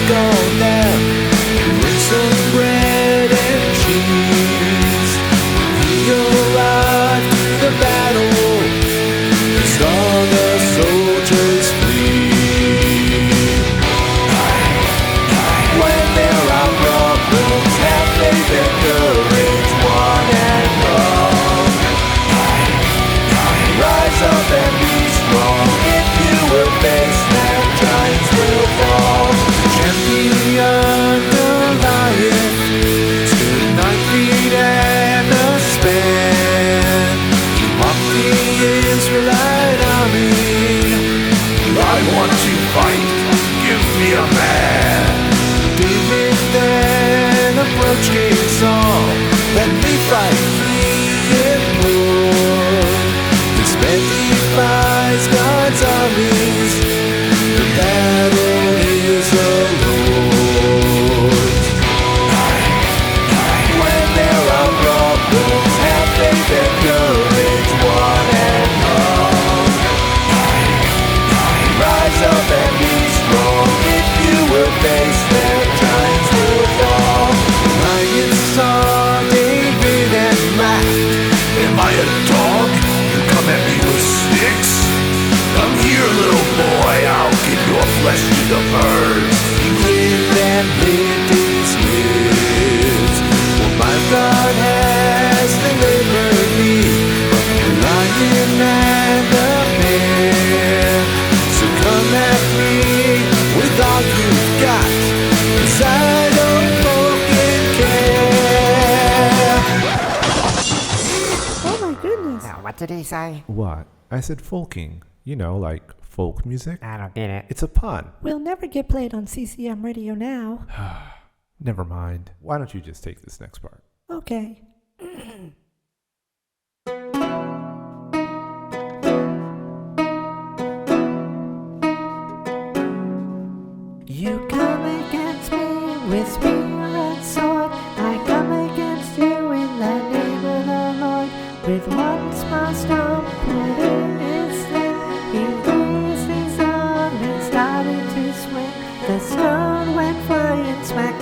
on them, bring some bread and cheese. He arrived to the battle, he saw the soldiers flee. When there are problems, have faith and courage, one and all. Rise up and be strong. If you will face them, giants will fall. Champion Goliath stood 9 feet and a span. He mocked the Israelite army. I want to fight, give me a man. David then approached King Saul. Let me fight, he implored. This man defies God's armies. The battle is the Lord's. When there are problems, have faith and courage, one and all. Rise up and be strong. If you will face them, giants will fall. Lions saw David and laughed. Am I a dog? You come at me with sticks? Come here, little boy, I'll give your flesh to the birds. He grinned and licked his lips. For my God has delivered me from the lion and the bear. So come at me with all you've got, 'cause I don't fucking care. Oh my goodness. Now, what did he say? What? I said folking. You know, like folk music. I don't get it. It's a pun. We'll never get played on CCM radio now. Never mind. Why don't you just take this next part? Okay. You come against me with spear and sword. I come against you in the name of the Lord. With one small stone put in his sling, he raised his arm and started to swing. The stone went flying smack